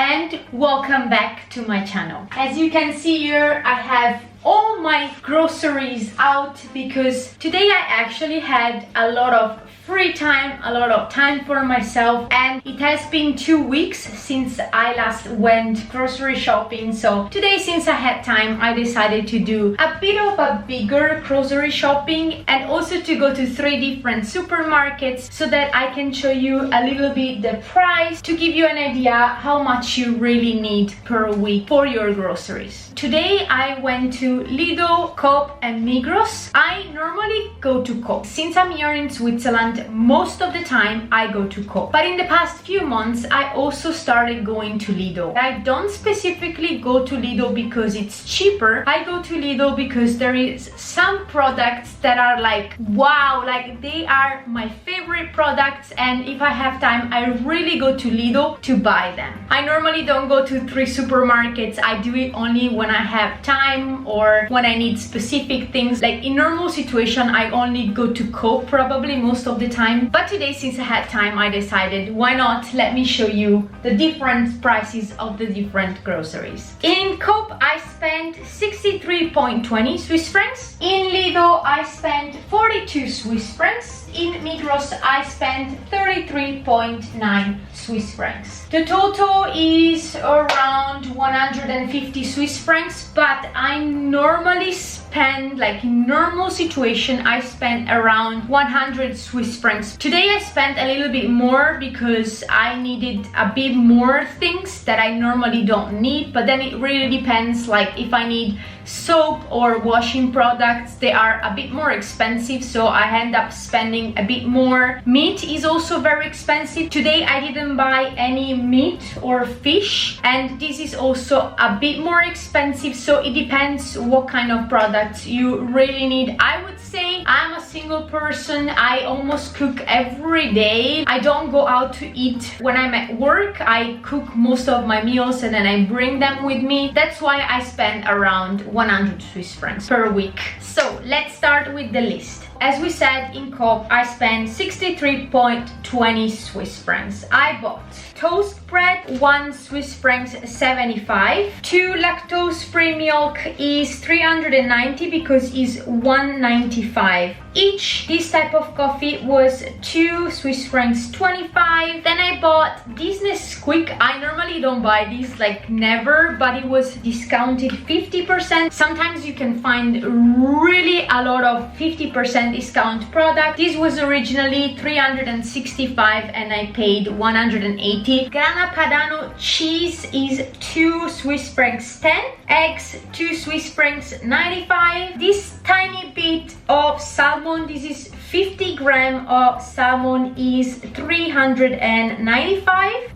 and welcome back to my channel. As you can see here, I have all my groceries out because today I actually had a lot of free time, a lot of time for myself, and it has been 2 weeks since I last went grocery shopping. So today, since I had time, I decided to do a bit of a bigger grocery shopping and also to go to 3 different supermarkets so that I can show you a little bit the price to give you an idea how much you really need per week for your groceries. Today I went to Lidl, Coop and Migros. I normally go to Coop. Since I'm here in Switzerland, most of the time I go to Coop. But in the past few months, I also started going to Lidl. I don't specifically go to Lidl because it's cheaper. I go to Lidl because there is some products that are like, wow, like they are my favorite products, and if I have time, I really go to Lidl to buy them. I normally don't go to 3 supermarkets. I do it only when I have time or when I need specific things. Like in normal situation, I only go to Coop probably most of the time. But today, since I had time, I decided, why not let me show you the different prices of the different groceries. In Coop, I spent 63.20 Swiss francs. In Lidl, I spent 42 Swiss francs. In Migros, I spent 33.9 Swiss francs. The total is around 150 Swiss francs, but I normally spend, like in normal situation, I spend around 100 Swiss francs. Today I spent a little bit more because I needed a bit more things that I normally don't need, but then it really depends, like if I need soap or washing products, they are a bit more expensive, so I end up spending a bit more. Meat is also very expensive. Today I didn't buy any meat or fish, and this is also a bit more expensive, so it depends what kind of products you really need. I would say I'm a single person. I almost cook every day. I don't go out to eat when I'm at work. I cook most of my meals and then I bring them with me. That's why I spend around 100 Swiss francs per week. So let's start with the list. As we said, in Coop, I spent 63.20 Swiss francs. I bought toast bread, 1 Swiss francs 75. 2 lactose-free milk is 390 because it's 195 each. This type of coffee was 2 Swiss francs 25. Then I bought this Nesquik. I normally don't buy this, like never, but it was discounted 50%. Sometimes you can find really a lot of 50% discount product. This was originally 365 and I paid 180. Grana Padano cheese is 2 Swiss francs 10. Eggs 2 Swiss francs 95. This tiny bit of salmon, this is 50 grams of salmon, is 395.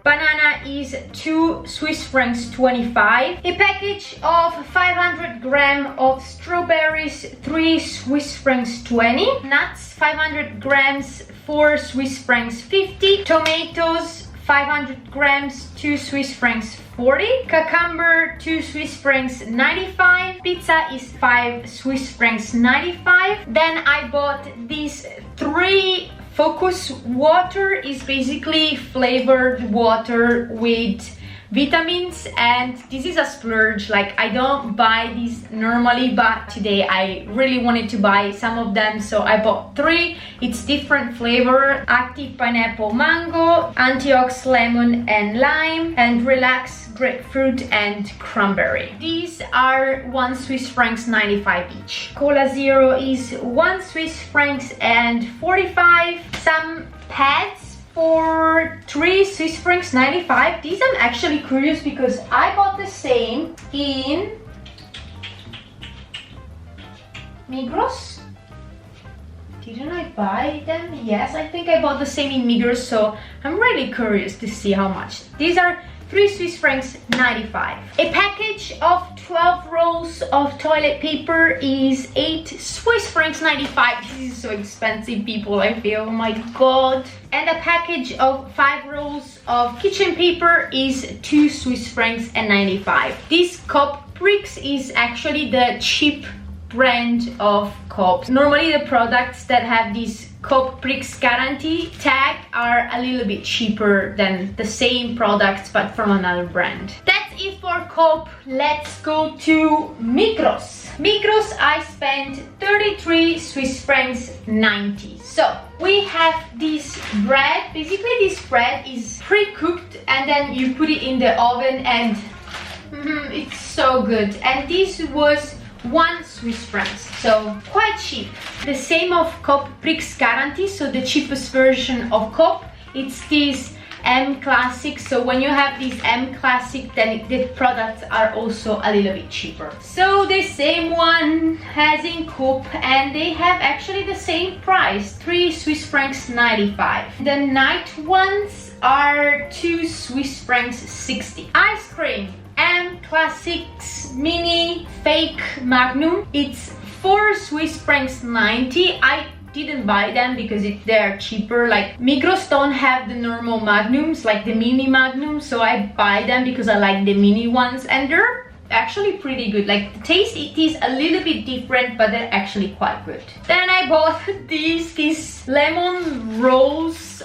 Banana is 2 Swiss francs 25. A package of 500 grams of strawberries, 3 Swiss francs 20. Nuts, 500 grams, 4 Swiss francs 50. Tomatoes, 500 grams, 2 Swiss francs 40. Cucumber, 2 Swiss francs 95. Pizza is 5 Swiss francs 95. Then I bought these 3 Focus water. Is basically flavored water with vitamins, and this is a splurge. Like I don't buy these normally, but today I really wanted to buy some of them, so I bought 3. It's different flavor: active pineapple mango, antiox lemon and lime, and relax grapefruit and cranberry. These are 1 Swiss francs 95 each. Cola Zero is 1 Swiss francs and 45. Some pads for 3 Swiss francs 95. These I'm actually curious because I bought the same in Migros. Didn't I buy them? Yes, I think I bought the same in Migros, so I'm really curious to see how much. These are 3 Swiss francs 95. A package of 12 rolls of toilet paper is 8 Swiss francs 95. This is so expensive, people, I feel. Oh my god. And a package of 5 rolls of kitchen paper is 2 Swiss francs and 95. This Coop bricks is actually the cheap brand of Coop. Normally the products that have this Coop Prix Guarantee tag are a little bit cheaper than the same products but from another brand. That's it for Coop. Let's go to Migros. Migros, I spent 33 Swiss francs 90. So we have this bread. Basically this bread is pre-cooked and then you put it in the oven and it's so good. And this was 1 Swiss francs, so quite cheap. The same of Coop Prix Guarantee, so the cheapest version of Coop. It's this M Classic, so when you have this M Classic then the products are also a little bit cheaper. So the same one as in Coop and they have actually the same price, 3 Swiss francs 95. The night ones are 2 Swiss francs 60. Ice cream M Classics Mini Fake Magnum, it's 4 Swiss francs 90. I didn't buy them because they're cheaper. Like Migros don't have the normal magnums, like the mini magnums, so I buy them because I like the mini ones and they're actually pretty good. Like the taste, it is a little bit different but they're actually quite good. Then I bought these lemon rolls.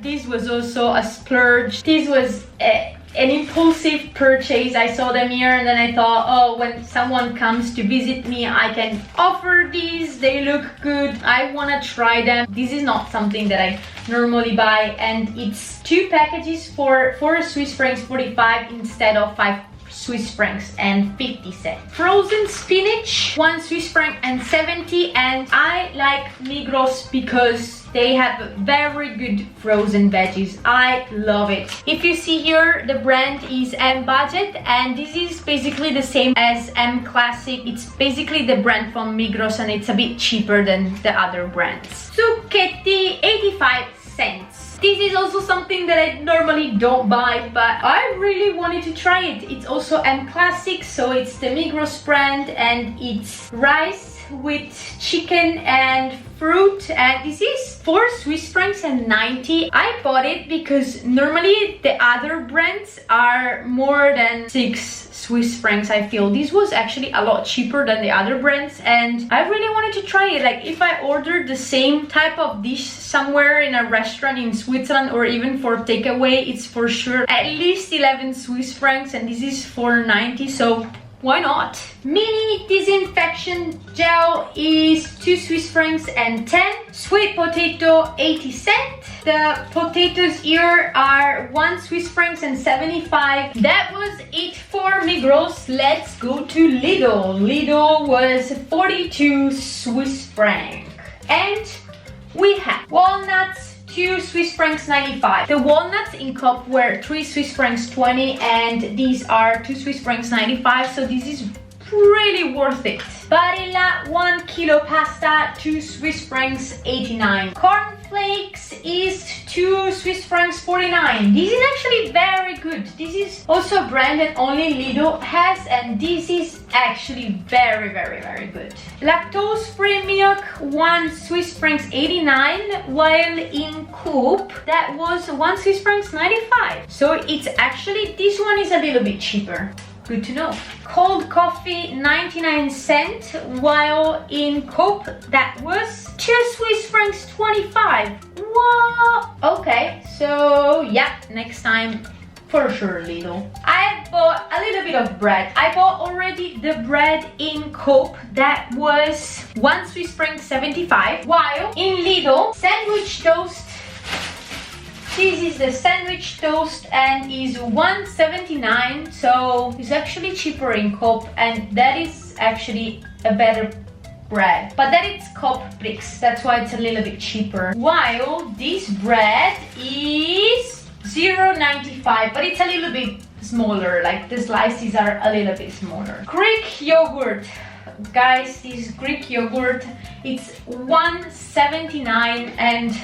This was also a splurge. This was an impulsive purchase. I saw them here and then I thought, oh, when someone comes to visit me I can offer these. They look good, I want to try them. This is not something that I normally buy and it's 2 packages for 4 Swiss francs 45 instead of 5 Swiss francs and 50 cents. Frozen spinach, 1 Swiss franc and 70, and I like Migros because they have very good frozen veggies. I love it. If you see here, the brand is M Budget and this is basically the same as M Classic. It's basically the brand from Migros and it's a bit cheaper than the other brands. Zucchetti, 85 cents. This is also something that I normally don't buy, but I really wanted to try it. It's also M Classic, so it's the Migros brand and it's rice with chicken and fruit, and this is 4 Swiss francs and 90. I bought it because normally the other brands are more than 6 Swiss francs. I feel this was actually a lot cheaper than the other brands and I really wanted to try it. Like if I ordered the same type of dish somewhere in a restaurant in Switzerland or even for takeaway, it's for sure at least 11 Swiss francs and this is 4.90, so why not? Mini disinfection gel is 2 Swiss francs and 10. Sweet potato, 80 cents. The potatoes here are 1 Swiss francs and 75. That was it for Migros. Let's go to Lidl. Lidl was 42 Swiss francs. And we have walnuts, 2 Swiss francs 95. The walnuts in Coop were 3 Swiss francs 20 and these are 2 Swiss francs 95, so this is really worth it. Barilla 1 kilo pasta, 2 Swiss francs 89. Cornflakes is 2 Swiss francs 49. This is actually very good. This is also a brand that only Lidl has and this is actually very good. Lactose free milk, 1 Swiss francs 89, while in Coop that was 1 Swiss francs 95. So it's actually, this one is a little bit cheaper. Good to know. Cold coffee, 99 cents, while in Coop that was 2 Swiss francs 25. What? Okay, so yeah, next time for sure Lidl. I bought a little bit of bread. I bought already the bread in Coop that was 1 Swiss franc 75, while in Lidl sandwich toast. This is the sandwich toast and is 1.79, so it's actually cheaper in Coop and that is actually a better bread. But that is Coop Prix, that's why it's a little bit cheaper. While this bread is 0.95, but it's a little bit smaller, like the slices are a little bit smaller. Greek yogurt. Guys, this Greek yogurt, it's 1.79 and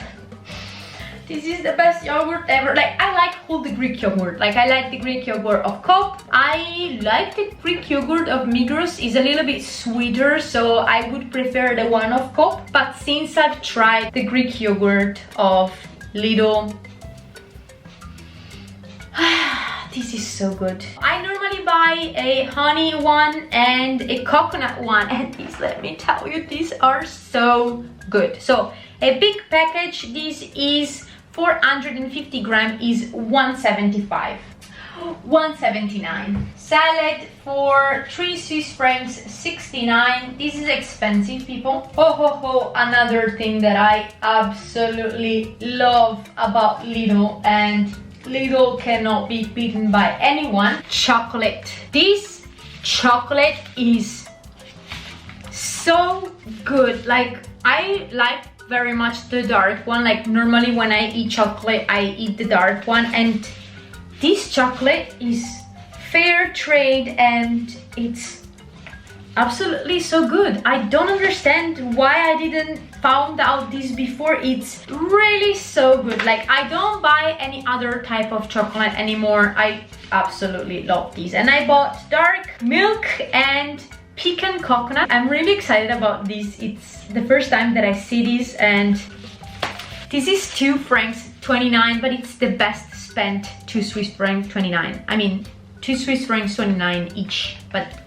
this is the best yogurt ever. Like I like all the Greek yogurt. Like I like the Greek yogurt of Coop. I like the Greek yogurt of Migros. It's a little bit sweeter, so I would prefer the one of Coop. But since I've tried the Greek yogurt of Lidl, this is so good. I normally buy a honey one and a coconut one, and these, let me tell you, these are so good. So A big package, this is 450 gram, is 175. 179. Salad for 3 Swiss francs 69. This is expensive, people. Oh ho ho, another thing that I absolutely love about Lidl, and Lidl cannot be beaten by anyone. Chocolate. This chocolate is so good. Like, I like very much the dark one. Like, normally when I eat chocolate, I eat the dark one, and this chocolate is fair trade and it's absolutely so good. I don't understand why I didn't found out this before. It's really so good. Like, I don't buy any other type of chocolate anymore. I absolutely love these. And I bought dark milk and pecan coconut. I'm really excited about this. It's the first time that I see this, and this is 2 francs 29, but it's the best spent 2 Swiss francs 29. I mean 2 Swiss francs 29 each, but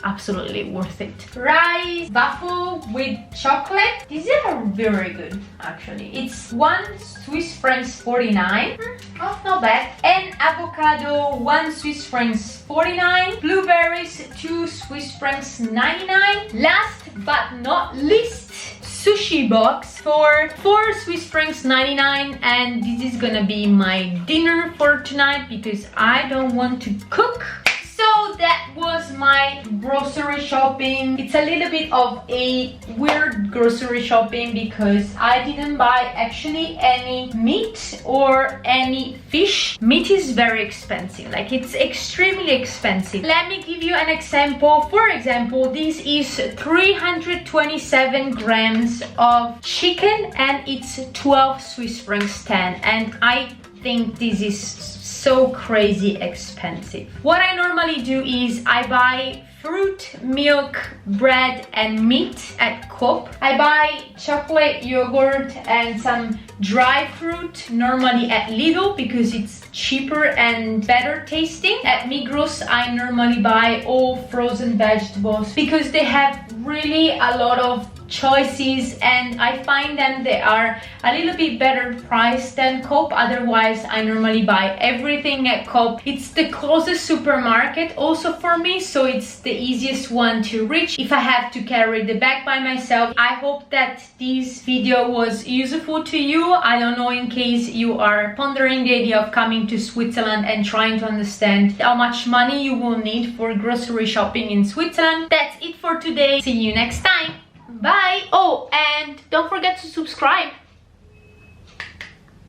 absolutely worth it. Rice waffle with chocolate. These are very good actually. It's 1 Swiss francs 49. Oh, not bad. And avocado 1 Swiss francs 49. Blueberries 2 Swiss francs 99. Last but not least, sushi box for 4 Swiss francs 99, and this is gonna be my dinner for tonight because I don't want to cook. So that was my grocery shopping. It's a little bit of a weird grocery shopping because I didn't buy actually any meat or any fish. Meat is very expensive, like it's extremely expensive. Let me give you an example. For example, this is 327 grams of chicken and it's 12 Swiss francs 10, and I think this is so crazy expensive. What I normally do is I buy fruit, milk, bread and meat at Coop. I buy chocolate, yogurt and some dry fruit normally at Lidl because it's cheaper and better tasting. At Migros I normally buy all frozen vegetables because they have really a lot of choices, and I find them they are a little bit better priced than Coop. Otherwise I normally buy everything at Coop. It's the closest supermarket also for me, so it's the easiest one to reach if I have to carry the bag by myself. I hope that this video was useful to you. I don't know, in case you are pondering the idea of coming to Switzerland and trying to understand how much money you will need for grocery shopping in Switzerland. That's it for today. See you next time. Bye. Oh, and don't forget to subscribe.